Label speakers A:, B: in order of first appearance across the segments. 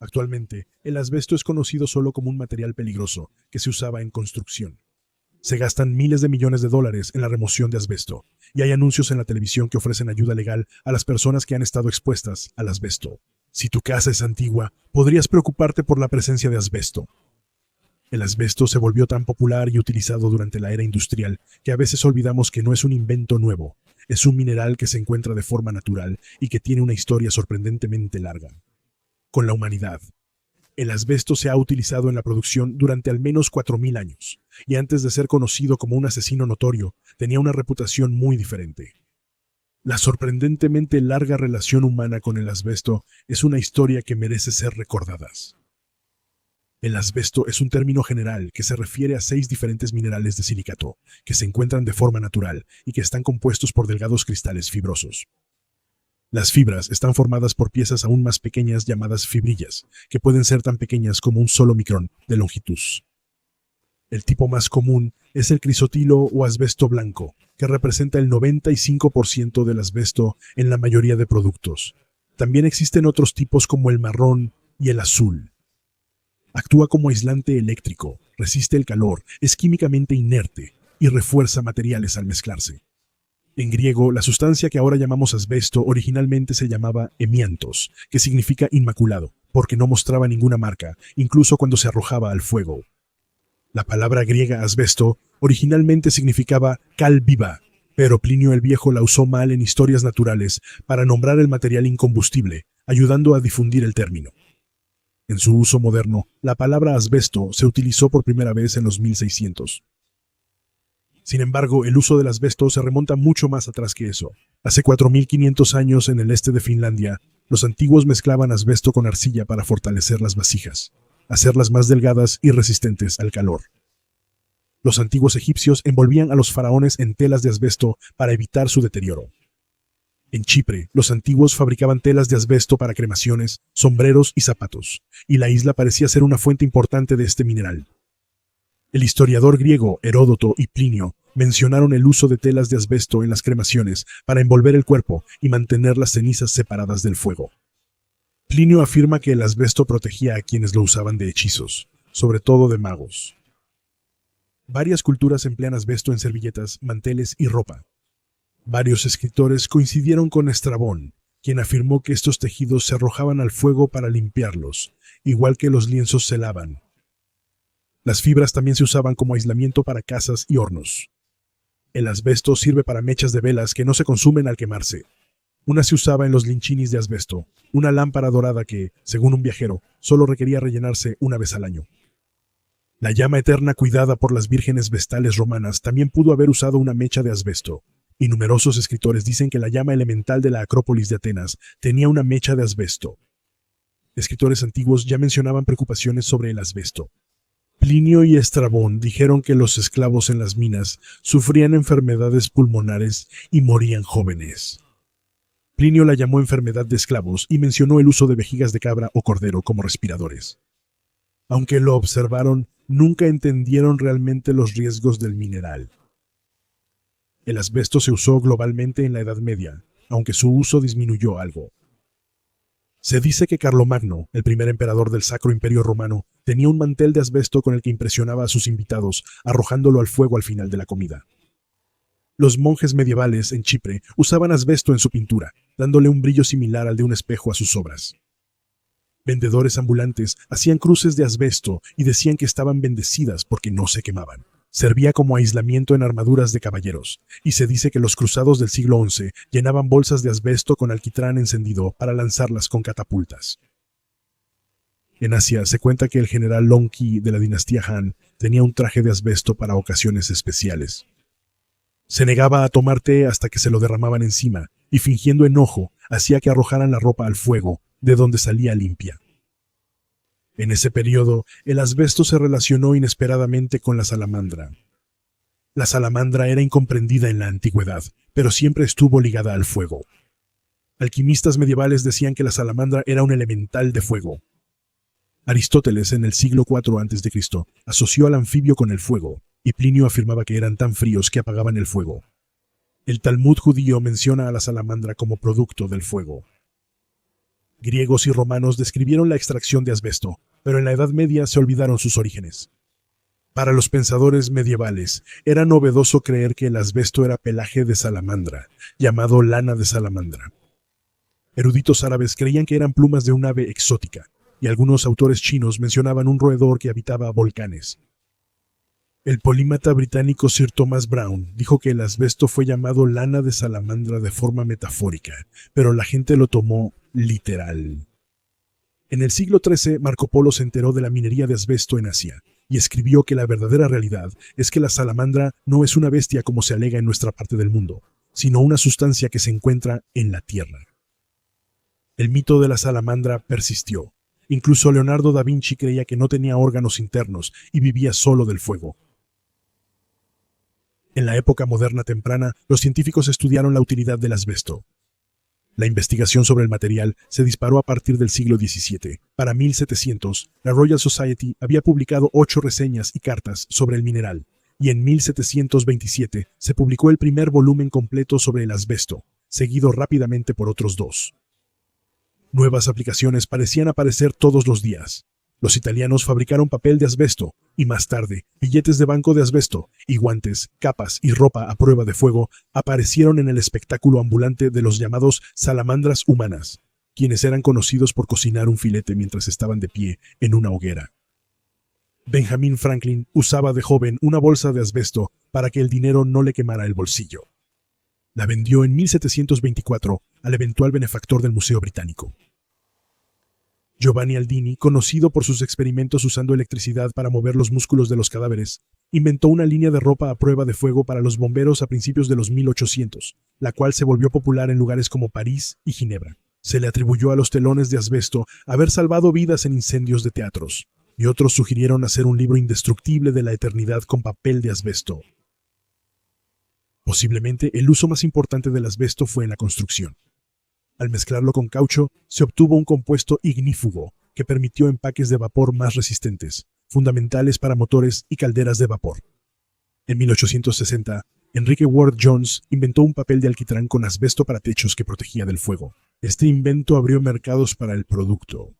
A: Actualmente, el asbesto es conocido solo como un material peligroso que se usaba en construcción. Se gastan miles de millones de dólares en la remoción de asbesto, y hay anuncios en la televisión que ofrecen ayuda legal a las personas que han estado expuestas al asbesto. Si tu casa es antigua, podrías preocuparte por la presencia de asbesto. El asbesto se volvió tan popular y utilizado durante la era industrial que a veces olvidamos que no es un invento nuevo, es un mineral que se encuentra de forma natural y que tiene una historia sorprendentemente larga. Con la humanidad, el asbesto se ha utilizado en la producción durante al menos 4000 años, y antes de ser conocido como un asesino notorio, tenía una reputación muy diferente. La sorprendentemente larga relación humana con el asbesto es una historia que merece ser recordada. El asbesto es un término general que se refiere a 6 diferentes minerales de silicato que se encuentran de forma natural y que están compuestos por delgados cristales fibrosos. Las fibras están formadas por piezas aún más pequeñas llamadas fibrillas, que pueden ser tan pequeñas como un solo micrón de longitud. El tipo más común es el crisotilo o asbesto blanco, que representa el 95% del asbesto en la mayoría de productos. También existen otros tipos como el marrón y el azul. Actúa como aislante eléctrico, resiste el calor, es químicamente inerte y refuerza materiales al mezclarse. En griego, la sustancia que ahora llamamos asbesto originalmente se llamaba emiantos, que significa inmaculado, porque no mostraba ninguna marca, incluso cuando se arrojaba al fuego. La palabra griega asbesto originalmente significaba cal viva, pero Plinio el Viejo la usó mal en Historias Naturales para nombrar el material incombustible, ayudando a difundir el término. En su uso moderno, la palabra asbesto se utilizó por primera vez en los 1600. Sin embargo, el uso del asbesto se remonta mucho más atrás que eso. Hace 4500 años, en el este de Finlandia, los antiguos mezclaban asbesto con arcilla para fortalecer las vasijas, hacerlas más delgadas y resistentes al calor. Los antiguos egipcios envolvían a los faraones en telas de asbesto para evitar su deterioro. En Chipre, los antiguos fabricaban telas de asbesto para cremaciones, sombreros y zapatos, y la isla parecía ser una fuente importante de este mineral. El historiador griego Heródoto y Plinio mencionaron el uso de telas de asbesto en las cremaciones para envolver el cuerpo y mantener las cenizas separadas del fuego. Plinio afirma que el asbesto protegía a quienes lo usaban de hechizos, sobre todo de magos. Varias culturas emplean asbesto en servilletas, manteles y ropa. Varios escritores coincidieron con Estrabón, quien afirmó que estos tejidos se arrojaban al fuego para limpiarlos, igual que los lienzos se lavan. Las fibras también se usaban como aislamiento para casas y hornos. El asbesto sirve para mechas de velas que no se consumen al quemarse. Una se usaba en los linchinis de asbesto, una lámpara dorada que, según un viajero, solo requería rellenarse una vez al año. La llama eterna cuidada por las vírgenes vestales romanas también pudo haber usado una mecha de asbesto, y numerosos escritores dicen que la llama elemental de la Acrópolis de Atenas tenía una mecha de asbesto. Escritores antiguos ya mencionaban preocupaciones sobre el asbesto. Plinio y Estrabón dijeron que los esclavos en las minas sufrían enfermedades pulmonares y morían jóvenes. Plinio la llamó enfermedad de esclavos y mencionó el uso de vejigas de cabra o cordero como respiradores. Aunque lo observaron, nunca entendieron realmente los riesgos del mineral. El asbesto se usó globalmente en la Edad Media, aunque su uso disminuyó algo. Se dice que Carlomagno, el primer emperador del Sacro Imperio Romano, tenía un mantel de asbesto con el que impresionaba a sus invitados, arrojándolo al fuego al final de la comida. Los monjes medievales en Chipre usaban asbesto en su pintura, dándole un brillo similar al de un espejo a sus obras. Vendedores ambulantes hacían cruces de asbesto y decían que estaban bendecidas porque no se quemaban. Servía como aislamiento en armaduras de caballeros, y se dice que los cruzados del siglo XI llenaban bolsas de asbesto con alquitrán encendido para lanzarlas con catapultas. En Asia se cuenta que el general Long Qi de la dinastía Han tenía un traje de asbesto para ocasiones especiales. Se negaba a tomar té hasta que se lo derramaban encima, y fingiendo enojo, hacía que arrojaran la ropa al fuego, de donde salía limpia. En ese periodo, el asbesto se relacionó inesperadamente con la salamandra. La salamandra era incomprendida en la antigüedad, pero siempre estuvo ligada al fuego. Alquimistas medievales decían que la salamandra era un elemental de fuego. Aristóteles, en el siglo IV a.C., asoció al anfibio con el fuego, y Plinio afirmaba que eran tan fríos que apagaban el fuego. El Talmud judío menciona a la salamandra como producto del fuego. Griegos y romanos describieron la extracción de asbesto, pero en la Edad Media se olvidaron sus orígenes. Para los pensadores medievales, era novedoso creer que el asbesto era pelaje de salamandra, llamado lana de salamandra. Eruditos árabes creían que eran plumas de un ave exótica, y algunos autores chinos mencionaban un roedor que habitaba volcanes. El polímata británico Sir Thomas Browne dijo que el asbesto fue llamado lana de salamandra de forma metafórica, pero la gente lo tomó literal. En el siglo XIII, Marco Polo se enteró de la minería de asbesto en Asia, y escribió que la verdadera realidad es que la salamandra no es una bestia como se alega en nuestra parte del mundo, sino una sustancia que se encuentra en la tierra. El mito de la salamandra persistió. Incluso Leonardo da Vinci creía que no tenía órganos internos y vivía solo del fuego. En la época moderna temprana, los científicos estudiaron la utilidad del asbesto. La investigación sobre el material se disparó a partir del siglo XVII. Para 1700, la Royal Society había publicado 8 reseñas y cartas sobre el mineral, y en 1727 se publicó el primer volumen completo sobre el asbesto, seguido rápidamente por otros 2. Nuevas aplicaciones parecían aparecer todos los días. Los italianos fabricaron papel de asbesto, y más tarde, billetes de banco de asbesto, y guantes, capas y ropa a prueba de fuego aparecieron en el espectáculo ambulante de los llamados salamandras humanas, quienes eran conocidos por cocinar un filete mientras estaban de pie en una hoguera. Benjamin Franklin usaba de joven una bolsa de asbesto para que el dinero no le quemara el bolsillo. La vendió en 1724 al eventual benefactor del Museo Británico. Giovanni Aldini, conocido por sus experimentos usando electricidad para mover los músculos de los cadáveres, inventó una línea de ropa a prueba de fuego para los bomberos a principios de los 1800, la cual se volvió popular en lugares como París y Ginebra. Se le atribuyó a los telones de asbesto haber salvado vidas en incendios de teatros, y otros sugirieron hacer un libro indestructible de la eternidad con papel de asbesto. Posiblemente el uso más importante del asbesto fue en la construcción. Al mezclarlo con caucho, se obtuvo un compuesto ignífugo que permitió empaques de vapor más resistentes, fundamentales para motores y calderas de vapor. En 1860, Enrique Ward Jones inventó un papel de alquitrán con asbesto para techos que protegía del fuego. Este invento abrió mercados para el producto.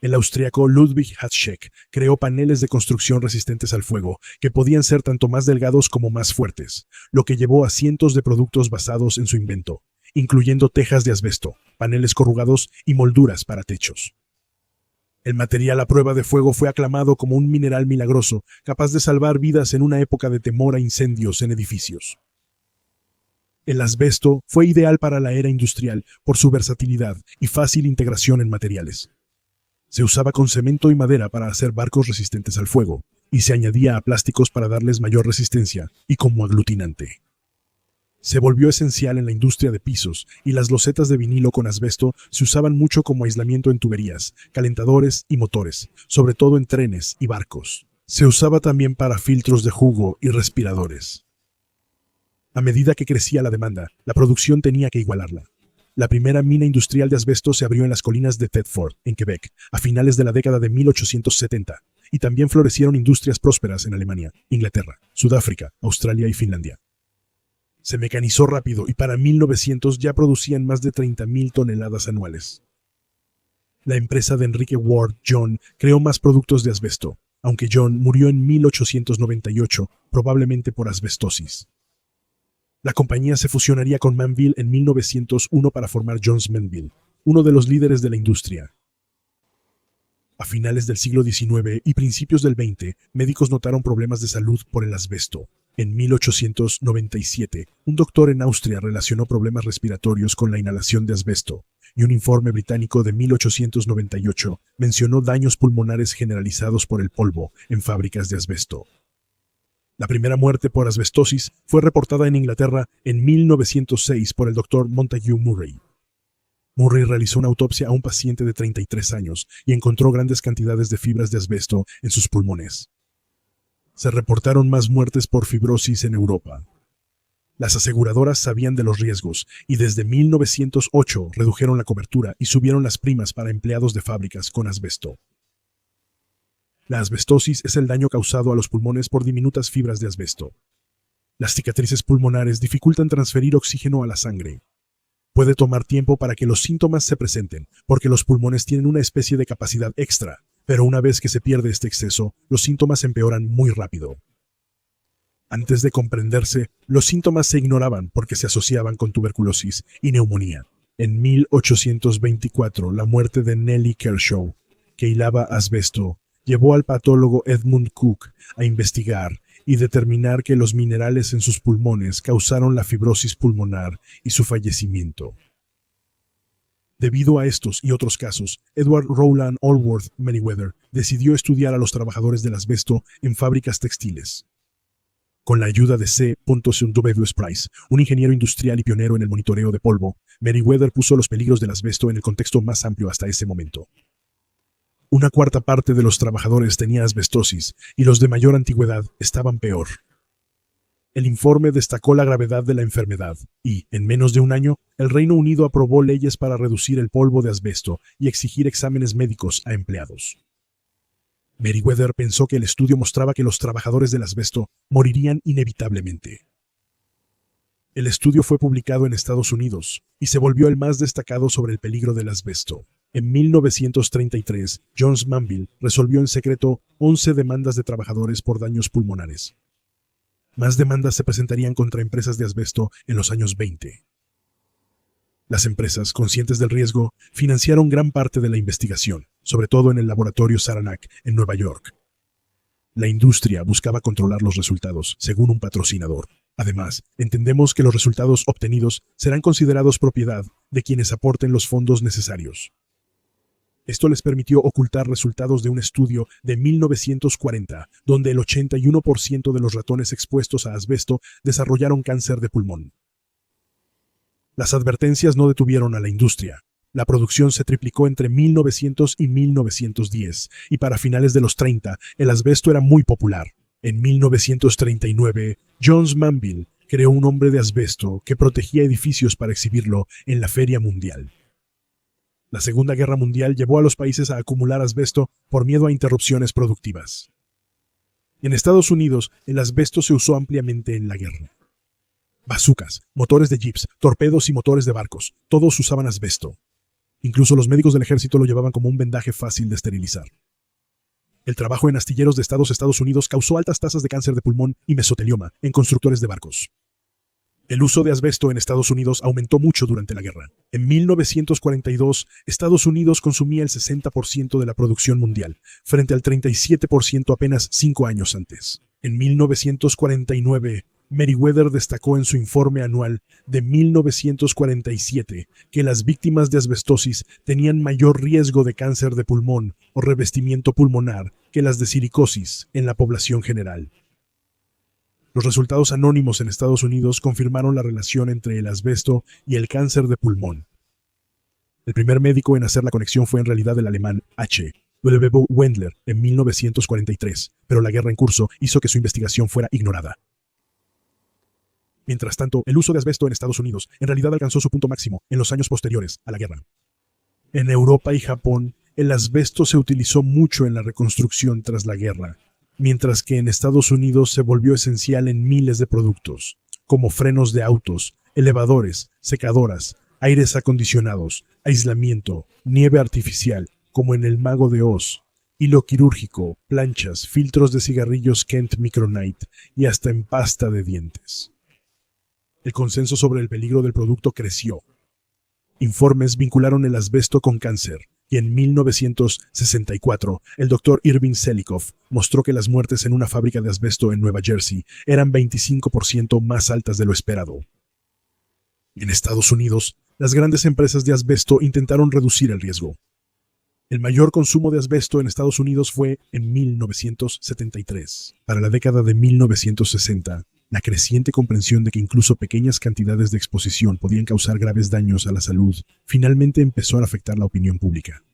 A: El austríaco Ludwig Hatschek creó paneles de construcción resistentes al fuego, que podían ser tanto más delgados como más fuertes, lo que llevó a cientos de productos basados en su invento, incluyendo tejas de asbesto, paneles corrugados y molduras para techos. El material a prueba de fuego fue aclamado como un mineral milagroso, capaz de salvar vidas en una época de temor a incendios en edificios. El asbesto fue ideal para la era industrial por su versatilidad y fácil integración en materiales. Se usaba con cemento y madera para hacer barcos resistentes al fuego, y se añadía a plásticos para darles mayor resistencia y como aglutinante. Se volvió esencial en la industria de pisos, y las losetas de vinilo con asbesto se usaban mucho como aislamiento en tuberías, calentadores y motores, sobre todo en trenes y barcos. Se usaba también para filtros de jugo y respiradores. A medida que crecía la demanda, la producción tenía que igualarla. La primera mina industrial de asbesto se abrió en las colinas de Thetford, en Quebec, a finales de la década de 1870, y también florecieron industrias prósperas en Alemania, Inglaterra, Sudáfrica, Australia y Finlandia. Se mecanizó rápido y para 1900 ya producían más de 30.000 toneladas anuales. La empresa de Enrique Ward John creó más productos de asbesto, aunque John murió en 1898, probablemente por asbestosis. La compañía se fusionaría con Manville en 1901 para formar Jones Manville, uno de los líderes de la industria. A finales del siglo XIX y principios del XX, médicos notaron problemas de salud por el asbesto. En 1897, un doctor en Austria relacionó problemas respiratorios con la inhalación de asbesto, y un informe británico de 1898 mencionó daños pulmonares generalizados por el polvo en fábricas de asbesto. La primera muerte por asbestosis fue reportada en Inglaterra en 1906 por el doctor Montague Murray. Murray realizó una autopsia a un paciente de 33 años y encontró grandes cantidades de fibras de asbesto en sus pulmones. Se reportaron más muertes por fibrosis en Europa. Las aseguradoras sabían de los riesgos y desde 1908 redujeron la cobertura y subieron las primas para empleados de fábricas con asbesto. La asbestosis es el daño causado a los pulmones por diminutas fibras de asbesto. Las cicatrices pulmonares dificultan transferir oxígeno a la sangre. Puede tomar tiempo para que los síntomas se presenten, porque los pulmones tienen una especie de capacidad extra, pero una vez que se pierde este exceso, los síntomas empeoran muy rápido. Antes de comprenderse, los síntomas se ignoraban porque se asociaban con tuberculosis y neumonía. En 1824, la muerte de Nellie Kershaw, que hilaba asbesto, llevó al patólogo Edmund Cook a investigar y determinar que los minerales en sus pulmones causaron la fibrosis pulmonar y su fallecimiento. Debido a estos y otros casos, Edward Rowland Allworth Meriwether decidió estudiar a los trabajadores del asbesto en fábricas textiles. Con la ayuda de C. W. Price, un ingeniero industrial y pionero en el monitoreo de polvo, Meriwether puso los peligros del asbesto en el contexto más amplio hasta ese momento. Una cuarta parte de los trabajadores tenía asbestosis y los de mayor antigüedad estaban peor. El informe destacó la gravedad de la enfermedad y, en menos de un año, el Reino Unido aprobó leyes para reducir el polvo de asbesto y exigir exámenes médicos a empleados. Meriwether pensó que el estudio mostraba que los trabajadores del asbesto morirían inevitablemente. El estudio fue publicado en Estados Unidos y se volvió el más destacado sobre el peligro del asbesto. En 1933, Jones Manville resolvió en secreto 11 demandas de trabajadores por daños pulmonares. Más demandas se presentarían contra empresas de asbesto en los años 20. Las empresas, conscientes del riesgo, financiaron gran parte de la investigación, sobre todo en el laboratorio Saranac, en Nueva York. La industria buscaba controlar los resultados, según un patrocinador. Además, entendemos que los resultados obtenidos serán considerados propiedad de quienes aporten los fondos necesarios. Esto les permitió ocultar resultados de un estudio de 1940, donde el 81% de los ratones expuestos a asbesto desarrollaron cáncer de pulmón. Las advertencias no detuvieron a la industria. La producción se triplicó entre 1900 y 1910, y para finales de los 30, el asbesto era muy popular. En 1939, Jones Manville creó un hombre de asbesto que protegía edificios para exhibirlo en la Feria Mundial. La Segunda Guerra Mundial llevó a los países a acumular asbesto por miedo a interrupciones productivas. En Estados Unidos, el asbesto se usó ampliamente en la guerra. Bazucas, motores de jeeps, torpedos y motores de barcos, todos usaban asbesto. Incluso los médicos del ejército lo llevaban como un vendaje fácil de esterilizar. El trabajo en astilleros de Estados Unidos causó altas tasas de cáncer de pulmón y mesotelioma en constructores de barcos. El uso de asbesto en Estados Unidos aumentó mucho durante la guerra. En 1942, Estados Unidos consumía el 60% de la producción mundial, frente al 37% apenas 5 años antes. En 1949, Meriwether destacó en su informe anual de 1947 que las víctimas de asbestosis tenían mayor riesgo de cáncer de pulmón o revestimiento pulmonar que las de silicosis en la población general. Los resultados anónimos en Estados Unidos confirmaron la relación entre el asbesto y el cáncer de pulmón. El primer médico en hacer la conexión fue en realidad el alemán H. W. Wendler en 1943, pero la guerra en curso hizo que su investigación fuera ignorada. Mientras tanto, el uso de asbesto en Estados Unidos en realidad alcanzó su punto máximo en los años posteriores a la guerra. En Europa y Japón, el asbesto se utilizó mucho en la reconstrucción tras la guerra, mientras que en Estados Unidos se volvió esencial en miles de productos, como frenos de autos, elevadores, secadoras, aires acondicionados, aislamiento, nieve artificial, como en El Mago de Oz, hilo quirúrgico, planchas, filtros de cigarrillos Kent Micronite y hasta en pasta de dientes. El consenso sobre el peligro del producto creció. Informes vincularon el asbesto con cáncer, y en 1964, el Dr. Irving Selikoff mostró que las muertes en una fábrica de asbesto en Nueva Jersey eran 25% más altas de lo esperado. En Estados Unidos, las grandes empresas de asbesto intentaron reducir el riesgo. El mayor consumo de asbesto en Estados Unidos fue en 1973. Para la década de 1960, la creciente comprensión de que incluso pequeñas cantidades de exposición podían causar graves daños a la salud finalmente empezó a afectar la opinión pública.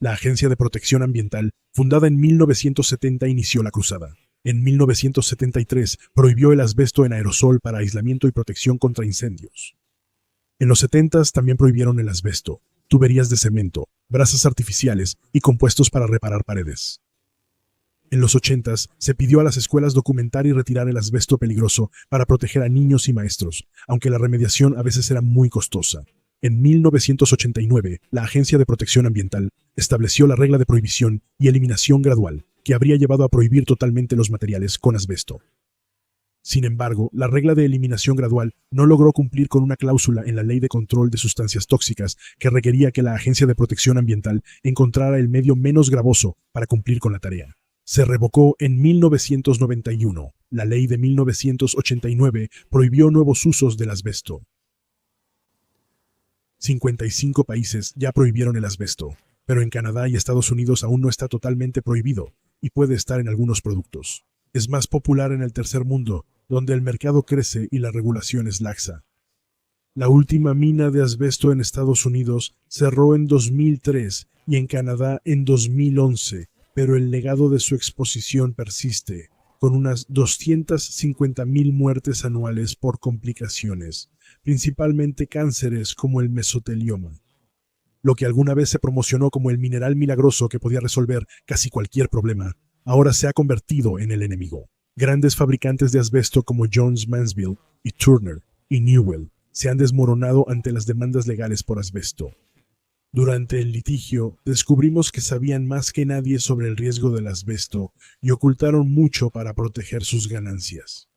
A: La Agencia de Protección Ambiental, fundada en 1970, inició la cruzada. En 1973 prohibió el asbesto en aerosol para aislamiento y protección contra incendios. En los 70s también prohibieron el asbesto, tuberías de cemento, brasas artificiales y compuestos para reparar paredes. En los 80s se pidió a las escuelas documentar y retirar el asbesto peligroso para proteger a niños y maestros, aunque la remediación a veces era muy costosa. En 1989, la Agencia de Protección Ambiental estableció la regla de prohibición y eliminación gradual, que habría llevado a prohibir totalmente los materiales con asbesto. Sin embargo, la regla de eliminación gradual no logró cumplir con una cláusula en la Ley de Control de Sustancias Tóxicas que requería que la Agencia de Protección Ambiental encontrara el medio menos gravoso para cumplir con la tarea. Se revocó en 1991. La ley de 1989 prohibió nuevos usos del asbesto. 55 países ya prohibieron el asbesto, pero en Canadá y Estados Unidos aún no está totalmente prohibido y puede estar en algunos productos. Es más popular en el tercer mundo, donde el mercado crece y la regulación es laxa. La última mina de asbesto en Estados Unidos cerró en 2003 y en Canadá en 2011, pero el legado de su exposición persiste, con unas 250,000 muertes anuales por complicaciones, principalmente cánceres como el mesotelioma. Lo que alguna vez se promocionó como el mineral milagroso que podía resolver casi cualquier problema, ahora se ha convertido en el enemigo. Grandes fabricantes de asbesto como Jones Mansfield y Turner y Newell se han desmoronado ante las demandas legales por asbesto. Durante el litigio, descubrimos que sabían más que nadie sobre el riesgo del asbesto y ocultaron mucho para proteger sus ganancias.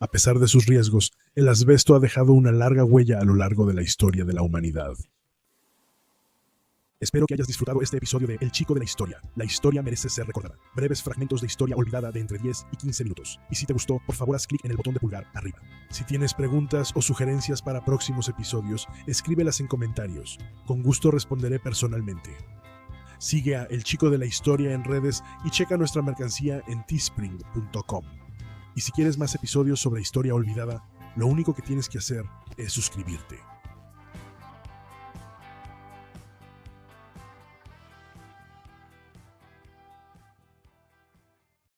A: A pesar de sus riesgos, el asbesto ha dejado una larga huella a lo largo de la historia de la humanidad. Espero que hayas disfrutado este episodio de El Chico de la Historia. La historia merece ser recordada. Breves fragmentos de historia olvidada de entre 10 y 15 minutos. Y si te gustó, por favor haz clic en el botón de pulgar arriba. Si tienes preguntas o sugerencias para próximos episodios, escríbelas en comentarios. Con gusto responderé personalmente. Sigue a El Chico de la Historia en redes y checa nuestra mercancía en teespring.com. Y si quieres más episodios sobre historia olvidada, lo único que tienes que hacer es suscribirte.